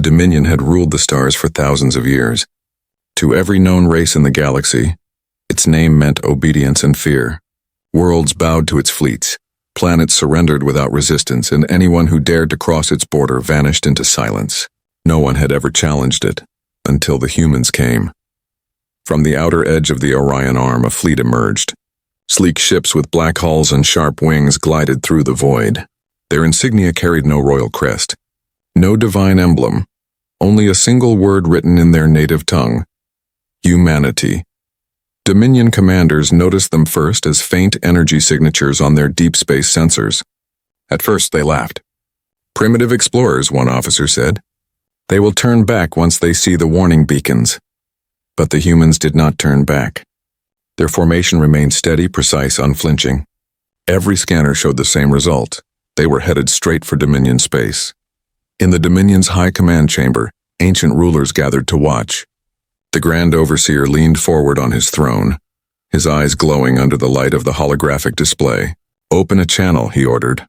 The Dominion had ruled the stars for thousands of years. To every known race in the galaxy, its name meant obedience and fear. Worlds bowed to its fleets, planets surrendered without resistance, and anyone who dared to cross its border vanished into silence. No one had ever challenged it, until the humans came. From the outer edge of the Orion Arm, a fleet emerged. Sleek ships with black hulls and sharp wings glided through the void. Their insignia carried no royal crest, no divine emblem, only a single word written in their native tongue: humanity. Dominion commanders noticed them first as faint energy signatures on their deep space sensors. At first they laughed. "Primitive explorers," one officer said. "They will turn back once they see the warning beacons." But the humans did not turn back. Their formation remained steady, precise, unflinching. Every scanner showed the same result. They were headed straight for Dominion space. In the Dominion's high command chamber, ancient rulers gathered to watch. The Grand Overseer leaned forward on his throne, his eyes glowing under the light of the holographic display. "Open a channel," he ordered.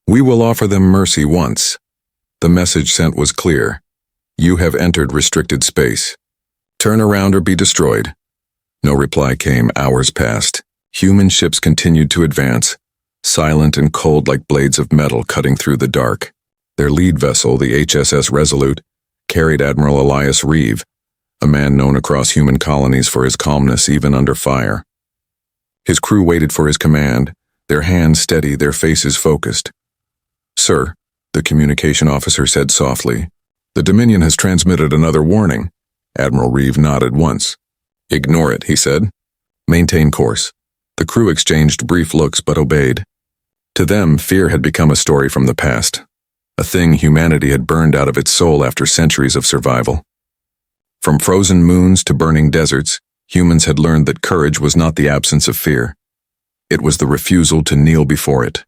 "We will offer them mercy once." The message sent was clear. "You have entered restricted space. Turn around or be destroyed." No reply came. Hours passed. Human ships continued to advance, silent and cold like blades of metal cutting through the dark. Their lead vessel, the HSS Resolute, carried Admiral Elias Reeve, a man known across human colonies for his calmness even under fire. His crew waited for his command, their hands steady, their faces focused. "Sir," the communication officer said softly, "the Dominion has transmitted another warning." Admiral Reeve nodded once. "Ignore it," he said. "Maintain course." The crew exchanged brief looks but obeyed. To them, fear had become a story from the past, a thing humanity had burned out of its soul after centuries of survival. From frozen moons to burning deserts, humans had learned that courage was not the absence of fear. It was the refusal to kneel before it.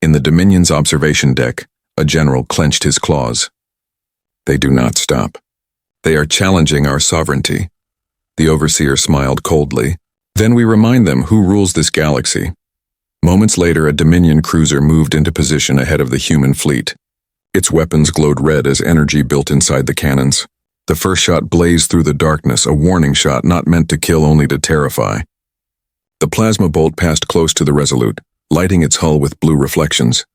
In the Dominion's observation deck, a general clenched his claws. "They do not stop. They are challenging our sovereignty." The Overseer smiled coldly. "Then we remind them who rules this galaxy." Moments later, a Dominion cruiser moved into position ahead of the human fleet. Its weapons glowed red as energy built inside the cannons. The first shot blazed through the darkness, a warning shot not meant to kill, only to terrify. The plasma bolt passed close to the Resolute, lighting its hull with blue reflections.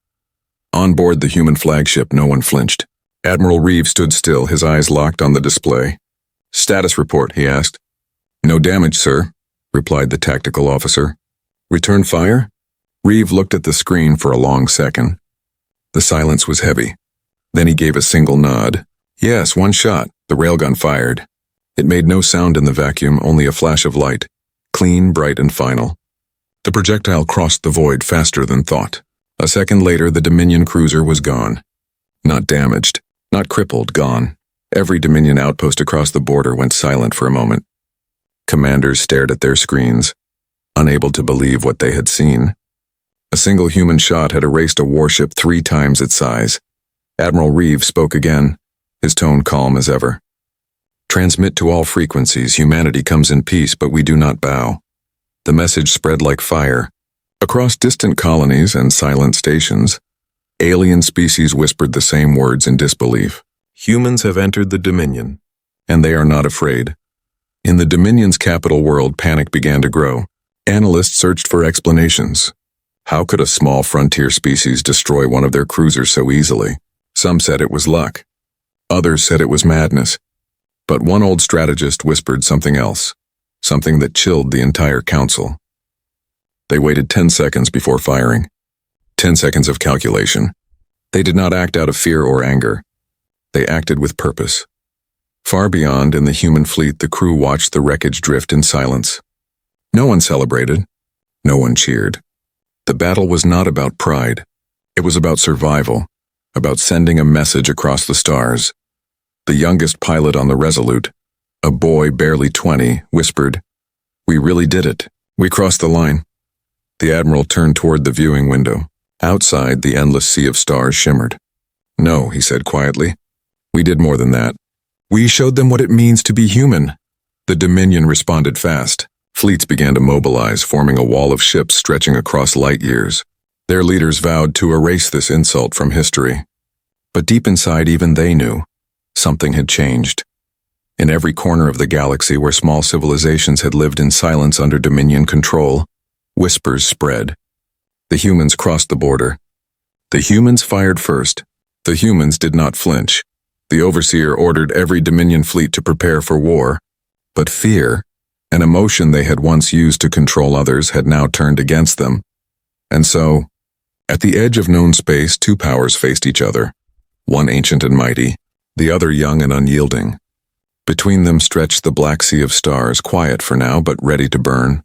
On board the human flagship, no one flinched. Admiral Reeve stood still, his eyes locked on the display. "Status report," he asked. "No damage, sir," replied the tactical officer. "Return fire?" Reeve looked at the screen for a long second. The silence was heavy. Then he gave a single nod. "Yes, one shot." The railgun fired. It made no sound in the vacuum, only a flash of light, clean, bright, and final. The projectile crossed the void faster than thought. A second later, the Dominion cruiser was gone. Not damaged, not crippled, gone. Every Dominion outpost across the border went silent for a moment. Commanders stared at their screens, unable to believe what they had seen. A single human shot had erased a warship 3 times its size. Admiral Reeve spoke again, his tone calm as ever. "Transmit to all frequencies. Humanity comes in peace, but we do not bow." The message spread like fire. Across distant colonies and silent stations, alien species whispered the same words in disbelief. "Humans have entered the Dominion, and they are not afraid." In the Dominion's capital world, panic began to grow. Analysts searched for explanations. How could a small frontier species destroy one of their cruisers so easily? Some said it was luck. Others said it was madness. But one old strategist whispered something else, something that chilled the entire council. They waited 10 seconds before firing. 10 seconds of calculation. They did not act out of fear or anger. They acted with purpose. Far beyond, in the human fleet, the crew watched the wreckage drift in silence. No one celebrated. No one cheered. The battle was not about pride. It was about survival, about sending a message across the stars. The youngest pilot on the Resolute, a boy barely 20, whispered, "We really did it. We crossed the line." The Admiral turned toward the viewing window. Outside, the endless sea of stars shimmered. "No," he said quietly. "We did more than that. We showed them what it means to be human." The Dominion responded fast. Fleets began to mobilize, forming a wall of ships stretching across light years. Their leaders vowed to erase this insult from history. But deep inside, even they knew. something had changed. In every corner of the galaxy where small civilizations had lived in silence under Dominion control, whispers spread. The humans crossed the border. The humans fired first. The humans did not flinch. The Overseer ordered every Dominion fleet to prepare for war. But fear, an emotion they had once used to control others, had now turned against them. And so, at the edge of known space, two powers faced each other, one ancient and mighty, the other young and unyielding. Between them stretched the black sea of stars, quiet for now, but ready to burn.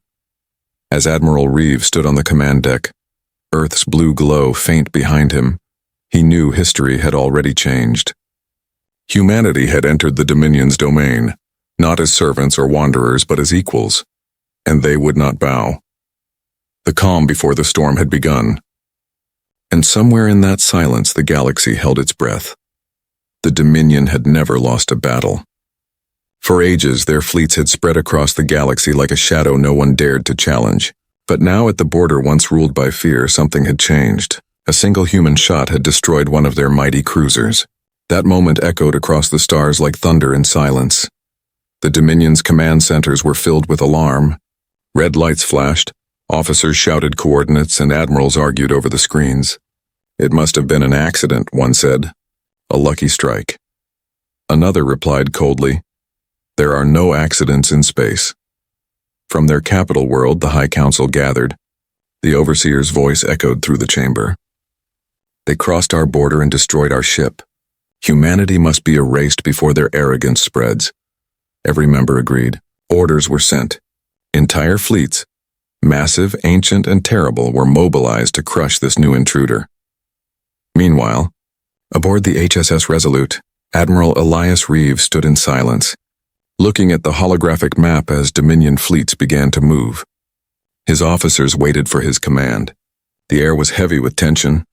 As Admiral Reeve stood on the command deck, Earth's blue glow faint behind him, he knew history had already changed. Humanity had entered the Dominion's domain, not as servants or wanderers, but as equals, and they would not bow. The calm before the storm had begun, and somewhere in that silence the galaxy held its breath. The Dominion had never lost a battle. For ages, their fleets had spread across the galaxy like a shadow no one dared to challenge. But now at the border once ruled by fear, something had changed. A single human shot had destroyed one of their mighty cruisers. That moment echoed across the stars like thunder in silence. The Dominion's command centers were filled with alarm. Red lights flashed, officers shouted coordinates, and admirals argued over the screens. It must have been an accident, one said. A lucky strike. Another replied coldly, "There are no accidents in space." From their capital world, the High Council gathered. The Overseer's voice echoed through the chamber. "They crossed our border and destroyed our ship. Humanity must be erased before their arrogance spreads." Every member agreed. Orders were sent. Entire fleets, massive, ancient, and terrible, were mobilized to crush this new intruder. Meanwhile, aboard the HSS Resolute, Admiral Elias Reeve stood in silence, looking at the holographic map as Dominion fleets began to move. His officers waited for his command. The air was heavy with tension.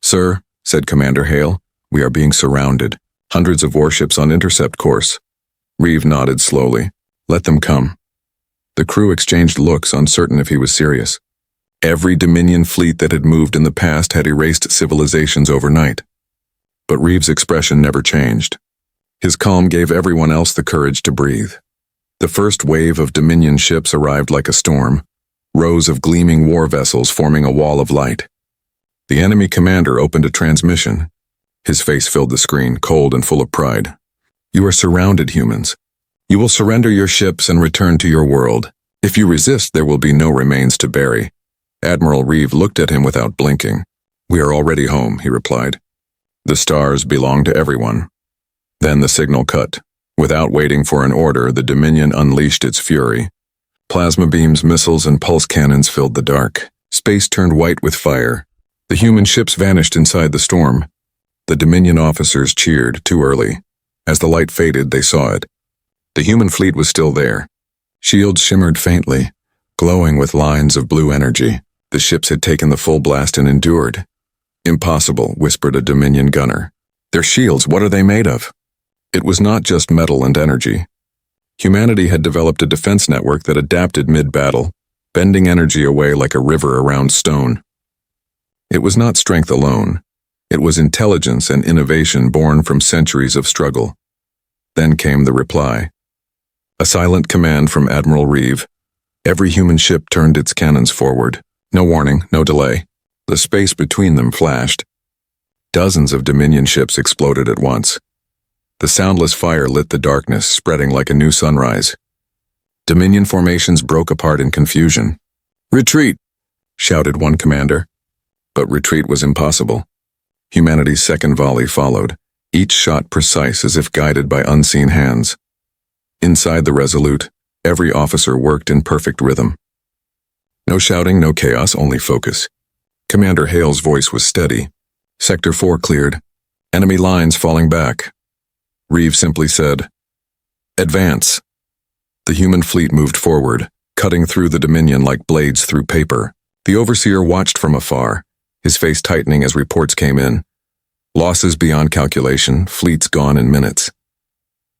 "Sir," said Commander Hale, "we are being surrounded. Hundreds of warships on intercept course." Reeve nodded slowly. "Let them come." The crew exchanged looks, uncertain if he was serious. Every Dominion fleet that had moved in the past had erased civilizations overnight. But Reeve's expression never changed. His calm gave everyone else the courage to breathe. The first wave of Dominion ships arrived like a storm, rows of gleaming war vessels forming a wall of light. The enemy commander opened a transmission. His face filled the screen, cold and full of pride. "You are surrounded, humans. You will surrender your ships and return to your world. If you resist, there will be no remains to bury." Admiral Reeve looked at him without blinking. "We are already home," he replied. "The stars belong to everyone." Then the signal cut. Without waiting for an order, the Dominion unleashed its fury. Plasma beams, missiles, and pulse cannons filled the dark. Space turned white with fire. The human ships vanished inside the storm. The Dominion officers cheered too early. As the light faded, they saw it. The human fleet was still there. Shields shimmered faintly, glowing with lines of blue energy. The ships had taken the full blast and endured. "Impossible," whispered a Dominion gunner. "Their shields, what are they made of?" It was not just metal and energy. Humanity had developed a defense network that adapted mid-battle, bending energy away like a river around stone. It was not strength alone. It was intelligence and innovation born from centuries of struggle. Then came the reply. A silent command from Admiral Reeve. Every human ship turned its cannons forward. No warning, no delay. The space between them flashed. Dozens of Dominion ships exploded at once. The soundless fire lit the darkness, spreading like a new sunrise. Dominion formations broke apart in confusion. "Retreat!" shouted one commander. But retreat was impossible. Humanity's second volley followed, each shot precise as if guided by unseen hands. Inside the Resolute, every officer worked in perfect rhythm. No shouting, no chaos, only focus. Commander Hale's voice was steady. "Sector 4 cleared. Enemy lines falling back." Reeve simply said, "Advance." The human fleet moved forward, cutting through the Dominion like blades through paper. The Overseer watched from afar, his face tightening as reports came in. Losses beyond calculation, fleets gone in minutes.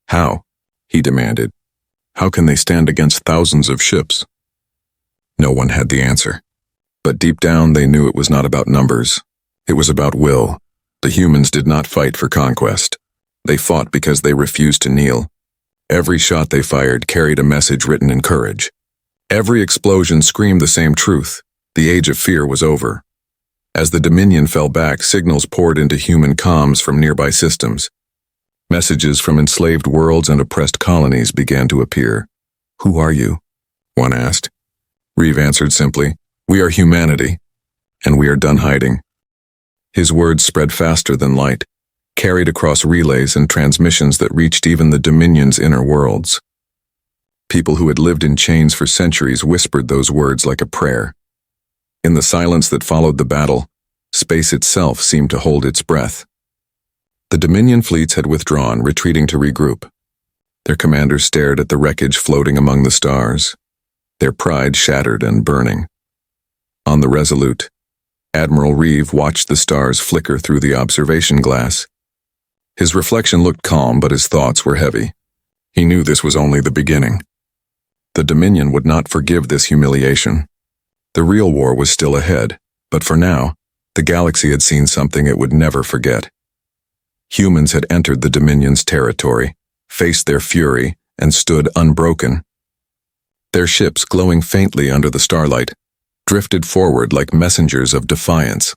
"How?" he demanded. "How can they stand against thousands of ships?" No one had the answer. But deep down they knew it was not about numbers. It was about will. The humans did not fight for conquest. They fought because they refused to kneel. Every shot they fired carried a message written in courage. Every explosion screamed the same truth. The age of fear was over. As the Dominion fell back, signals poured into human comms from nearby systems. Messages from enslaved worlds and oppressed colonies began to appear. "Who are you?" one asked. Reeve answered simply, "We are humanity, and we are done hiding." His words spread faster than light, carried across relays and transmissions that reached even the Dominion's inner worlds. People who had lived in chains for centuries whispered those words like a prayer. In the silence that followed the battle, space itself seemed to hold its breath. The Dominion fleets had withdrawn, retreating to regroup. Their commanders stared at the wreckage floating among the stars, their pride shattered and burning. On the Resolute, Admiral Reeve watched the stars flicker through the observation glass. His reflection looked calm, but his thoughts were heavy. He knew this was only the beginning. The Dominion would not forgive this humiliation. The real war was still ahead, but for now, the galaxy had seen something it would never forget. Humans had entered the Dominion's territory, faced their fury, and stood unbroken. Their ships, glowing faintly under the starlight, drifted forward like messengers of defiance.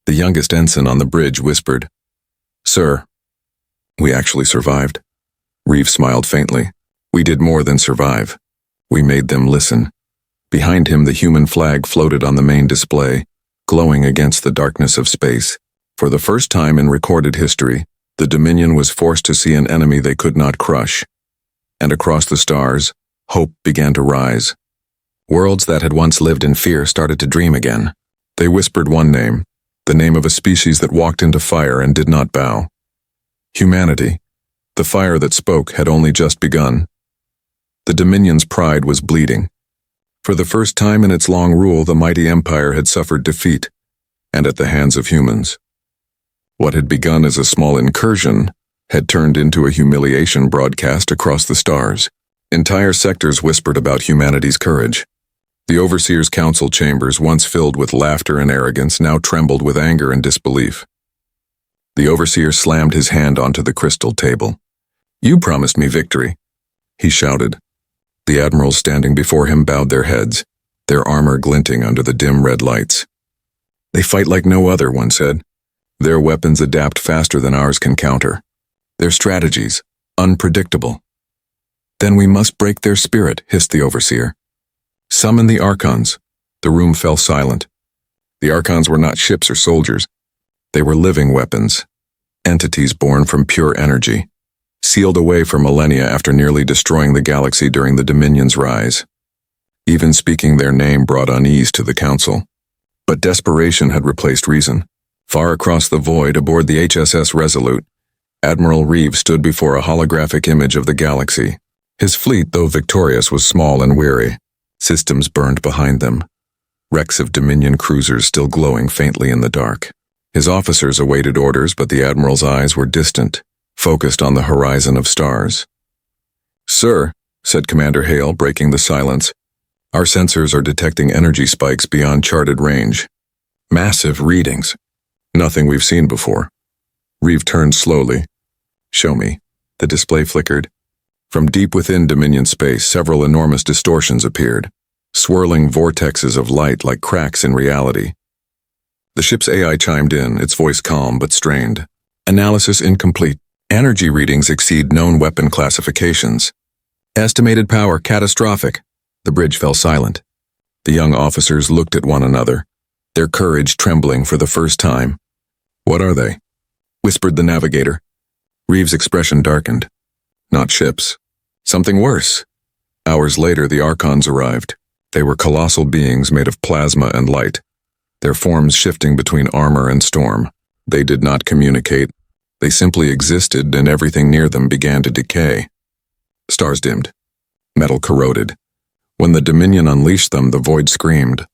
The youngest ensign on the bridge whispered, "Sir, we actually survived." Reeve smiled faintly. "We did more than survive. We made them listen." Behind him, the human flag floated on the main display, glowing against the darkness of space. For the first time in recorded history, the Dominion was forced to see an enemy they could not crush. And across the stars, hope began to rise. Worlds that had once lived in fear started to dream again. They whispered one name, the name of a species that walked into fire and did not bow. Humanity. The fire that spoke had only just begun. The Dominion's pride was bleeding. For the first time in its long rule, the mighty empire had suffered defeat, and at the hands of humans. What had begun as a small incursion had turned into a humiliation broadcast across the stars. Entire sectors whispered about humanity's courage. The Overseer's council chambers, once filled with laughter and arrogance, now trembled with anger and disbelief. The Overseer slammed his hand onto the crystal table. "You promised me victory," he shouted. The admirals standing before him bowed their heads, their armor glinting under the dim red lights. "They fight like no other," one said. "Their weapons adapt faster than ours can counter. Their strategies, unpredictable." "Then we must break their spirit," hissed the Overseer. "Summon the archons." The room fell silent. The archons were not ships or soldiers. They were living weapons, entities born from pure energy, sealed away for millennia after nearly destroying the galaxy during the Dominion's rise. Even speaking their name brought unease to the council. But desperation had replaced reason. Far across the void, aboard the HSS Resolute, Admiral Reeve stood before a holographic image of the galaxy. His fleet, though victorious, was small and weary. Systems burned behind them, wrecks of Dominion cruisers still glowing faintly in the dark. His officers awaited orders, but the Admiral's eyes were distant, focused on the horizon of stars. "Sir," said Commander Hale, breaking the silence, "our sensors are detecting energy spikes beyond charted range. Massive readings. Nothing we've seen before." Reeve turned slowly. "Show me." The display flickered. From deep within Dominion space, several enormous distortions appeared, swirling vortexes of light like cracks in reality. The ship's AI chimed in, its voice calm but strained. "Analysis incomplete. Energy readings exceed known weapon classifications. Estimated power catastrophic." The bridge fell silent. The young officers looked at one another, their courage trembling for the first time. "What are they?" whispered the navigator. Reeve's expression darkened. "Not ships. Something worse." Hours later, the archons arrived. They were colossal beings made of plasma and light, their forms shifting between armor and storm. They did not communicate. They simply existed, and everything near them began to decay. Stars dimmed. Metal corroded. When the Dominion unleashed them, the void screamed.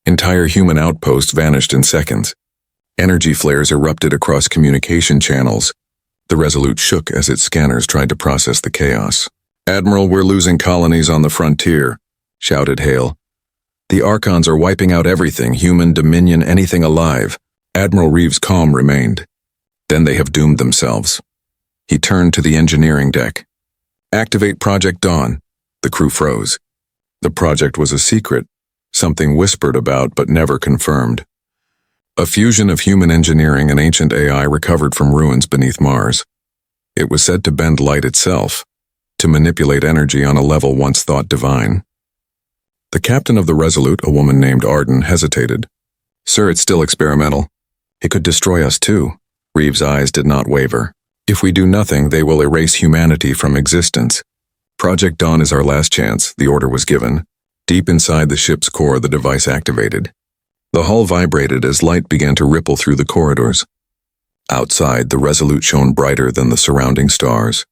Entire human outposts vanished in seconds. Energy flares erupted across communication channels. The Resolute shook as its scanners tried to process the chaos. "Admiral, we're losing colonies on the frontier," shouted Hale. "The archons are wiping out everything, human, Dominion, anything alive." Admiral Reeve's calm remained. "Then they have doomed themselves. He turned to the engineering deck. "Activate Project Dawn." The crew froze. The project was a secret, something whispered about but never confirmed. A fusion of human engineering and ancient AI recovered from ruins beneath Mars. It was said to bend light itself, to manipulate energy on a level once thought divine. The captain of the Resolute, a woman named Arden, hesitated. "Sir, it's still experimental. It could destroy us too." Reeves' eyes did not waver. "If we do nothing, they will erase humanity from existence." "Project Dawn is our last chance," the order was given. Deep inside the ship's core, the device activated. The hull vibrated as light began to ripple through the corridors. Outside, the Resolute shone brighter than the surrounding stars.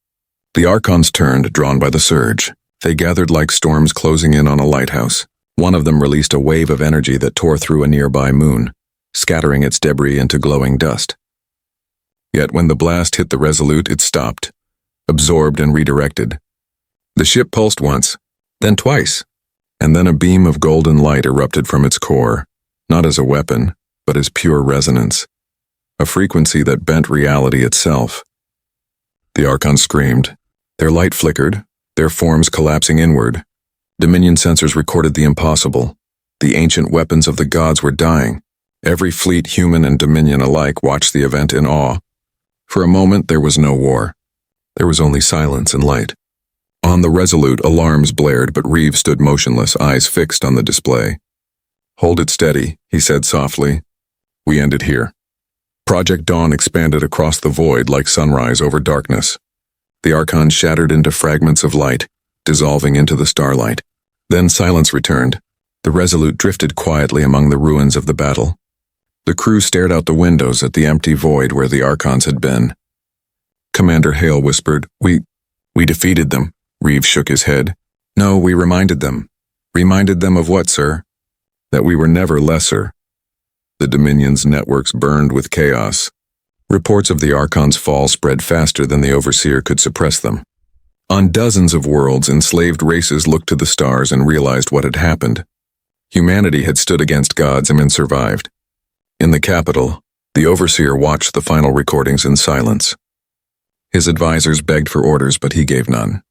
The archons turned, drawn by the surge. They gathered like storms closing in on a lighthouse. One of them released a wave of energy that tore through a nearby moon, scattering its debris into glowing dust. Yet when the blast hit the Resolute, it stopped, absorbed and redirected. The ship pulsed once, then twice, and then a beam of golden light erupted from its core, not as a weapon, but as pure resonance, a frequency that bent reality itself. The archons screamed. Their light flickered, their forms collapsing inward. Dominion sensors recorded the impossible. The ancient weapons of the gods were dying. Every fleet, human and Dominion alike, watched the event in awe. For a moment, there was no war. There was only silence and light. On the Resolute, alarms blared, but Reeves stood motionless, eyes fixed on the display. "Hold it steady," he said softly. "We end it here." Project Dawn expanded across the void like sunrise over darkness. The archons shattered into fragments of light, dissolving into the starlight. Then silence returned. The Resolute drifted quietly among the ruins of the battle. The crew stared out the windows at the empty void where the archons had been. Commander Hale whispered, We defeated them." Reeves shook his head. "No, we reminded them." "Reminded them of what, sir?" "That we were never lesser." The Dominion's networks burned with chaos. Reports of the Archon's fall spread faster than the Overseer could suppress them. On dozens of worlds, enslaved races looked to the stars and realized what had happened. Humanity had stood against gods and survived. In the capital, the Overseer watched the final recordings in silence. His advisors begged for orders, but he gave none.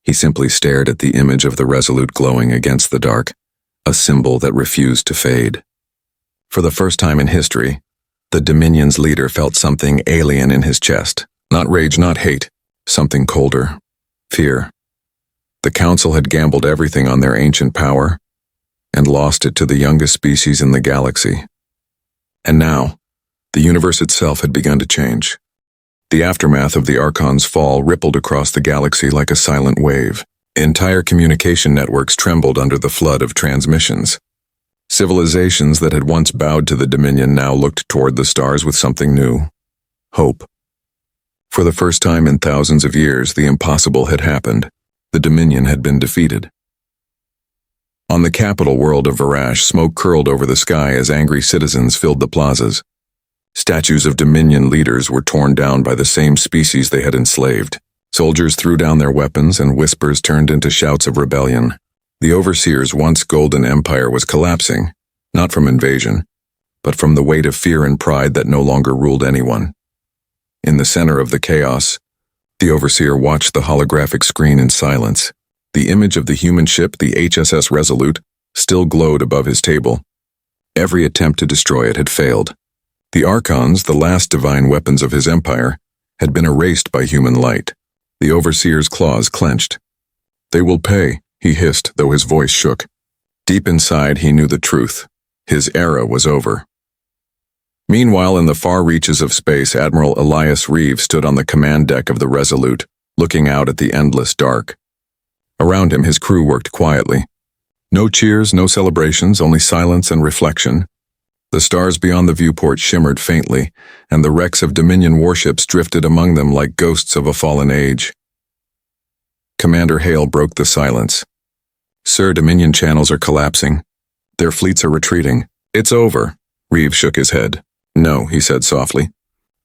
He simply stared at the image of the Resolute glowing against the dark, a symbol that refused to fade. For the first time in history, the Dominion's leader felt something alien in his chest. Not rage, not hate, something colder. Fear. The Council had gambled everything on their ancient power, and lost it to the youngest species in the galaxy. And now, the universe itself had begun to change. The aftermath of the Archon's fall rippled across the galaxy like a silent wave. Entire communication networks trembled under the flood of transmissions. Civilizations that had once bowed to the Dominion now looked toward the stars with something new. Hope. For the first time in thousands of years, the impossible had happened. The Dominion had been defeated. On the capital world of Varash, smoke curled over the sky as angry citizens filled the plazas. Statues of Dominion leaders were torn down by the same species they had enslaved. Soldiers threw down their weapons and whispers turned into shouts of rebellion. The Overseer's once golden empire was collapsing, not from invasion, but from the weight of fear and pride that no longer ruled anyone. In the center of the chaos, the Overseer watched the holographic screen in silence. The image of the human ship, the HSS Resolute, still glowed above his table. Every attempt to destroy it had failed. The Archons, the last divine weapons of his empire, had been erased by human light. The Overseer's claws clenched. "They will pay," he hissed, though his voice shook. Deep inside, he knew the truth. His era was over. Meanwhile, in the far reaches of space, Admiral Elias Reeves stood on the command deck of the Resolute, looking out at the endless dark. Around him, his crew worked quietly. No cheers, no celebrations, only silence and reflection. The stars beyond the viewport shimmered faintly, and the wrecks of Dominion warships drifted among them like ghosts of a fallen age. Commander Hale broke the silence. "Sir, Dominion channels are collapsing. Their fleets are retreating. It's over." Reeves shook his head. "No," he said softly.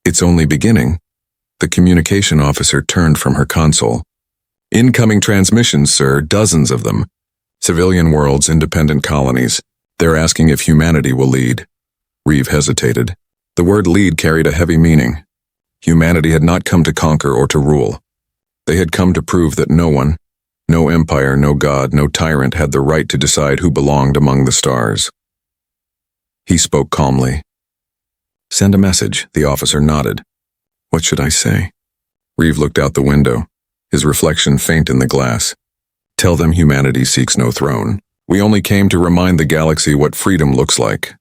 "It's only beginning." The communication officer turned from her console. "Incoming transmissions, sir, dozens of them. Civilian worlds, independent colonies. They're asking if humanity will lead." Reeve hesitated. The word lead carried a heavy meaning. Humanity had not come to conquer or to rule. They had come to prove that no one, no empire, no god, no tyrant had the right to decide who belonged among the stars. He spoke calmly. "Send a message," the officer nodded. "What should I say?" Reeve looked out the window, his reflection faint in the glass. "Tell them humanity seeks no throne. We only came to remind the galaxy what freedom looks like."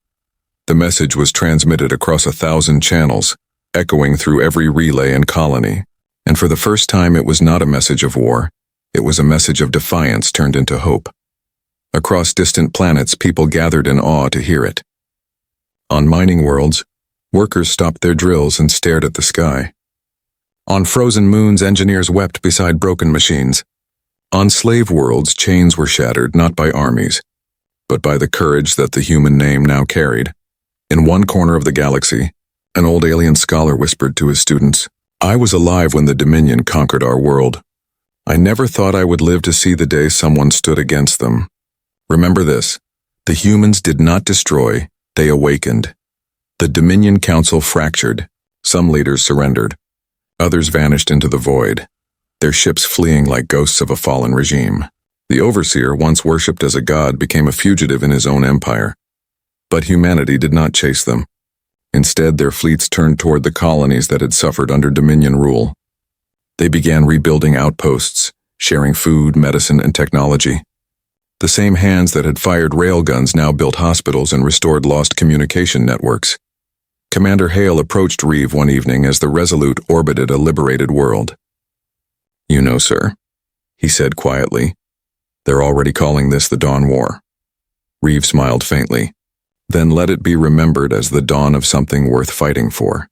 The message was transmitted across 1,000 channels, echoing through every relay and colony. And for the first time, it was not a message of war. It was a message of defiance turned into hope. Across distant planets, people gathered in awe to hear it. On mining worlds, workers stopped their drills and stared at the sky. On frozen moons, engineers wept beside broken machines. On slave worlds, chains were shattered not by armies, but by the courage that the human name now carried. In one corner of the galaxy, an old alien scholar whispered to his students, "I was alive when the Dominion conquered our world. I never thought I would live to see the day someone stood against them. Remember this, the humans did not destroy, they awakened. The Dominion Council fractured, some leaders surrendered, others vanished into the void, their ships fleeing like ghosts of a fallen regime. The Overseer, once worshipped as a god, became a fugitive in his own empire. But humanity did not chase them. Instead, their fleets turned toward the colonies that had suffered under Dominion rule. They began rebuilding outposts, sharing food, medicine, and technology. The same hands that had fired railguns now built hospitals and restored lost communication networks. Commander Hale approached Reeve one evening as the Resolute orbited a liberated world. "You know, sir," he said quietly, "they're already calling this the Dawn War." Reeve smiled faintly. "Then let it be remembered as the dawn of something worth fighting for."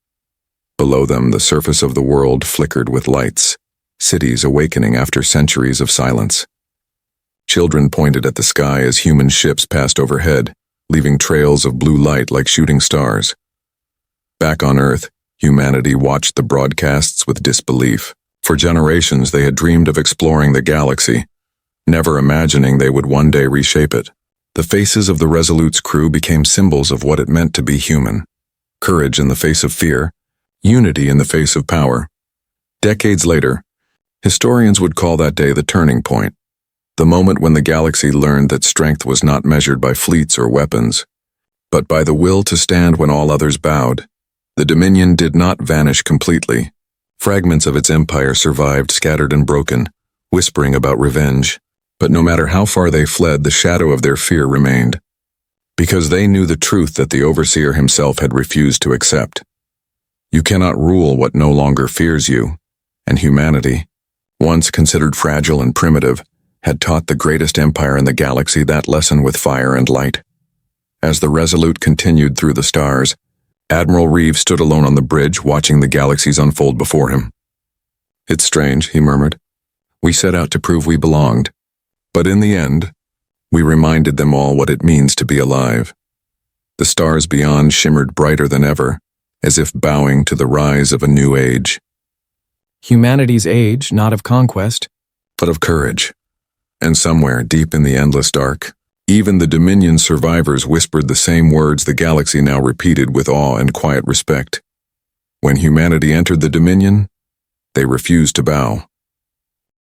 Below them, the surface of the world flickered with lights, cities awakening after centuries of silence. Children pointed at the sky as human ships passed overhead, leaving trails of blue light like shooting stars. Back on Earth, humanity watched the broadcasts with disbelief. For generations, they had dreamed of exploring the galaxy, never imagining they would one day reshape it. The faces of the Resolute's crew became symbols of what it meant to be human. Courage in the face of fear, unity in the face of power. Decades later, historians would call that day the turning point, the moment when the galaxy learned that strength was not measured by fleets or weapons, but by the will to stand when all others bowed. The Dominion did not vanish completely. Fragments of its empire survived, scattered and broken, whispering about revenge. But no matter how far they fled, the shadow of their fear remained. Because they knew the truth that the Overseer himself had refused to accept. You cannot rule what no longer fears you, and humanity, once considered fragile and primitive, had taught the greatest empire in the galaxy that lesson with fire and light. As the Resolute continued through the stars, Admiral Reeve stood alone on the bridge, watching the galaxies unfold before him. "It's strange," he murmured. "We set out to prove we belonged. But in the end, we reminded them all what it means to be alive." The stars beyond shimmered brighter than ever, as if bowing to the rise of a new age. Humanity's age, not of conquest, but of courage. And somewhere deep in the endless dark, even the Dominion survivors whispered the same words the galaxy now repeated with awe and quiet respect. When humanity entered the Dominion, they refused to bow.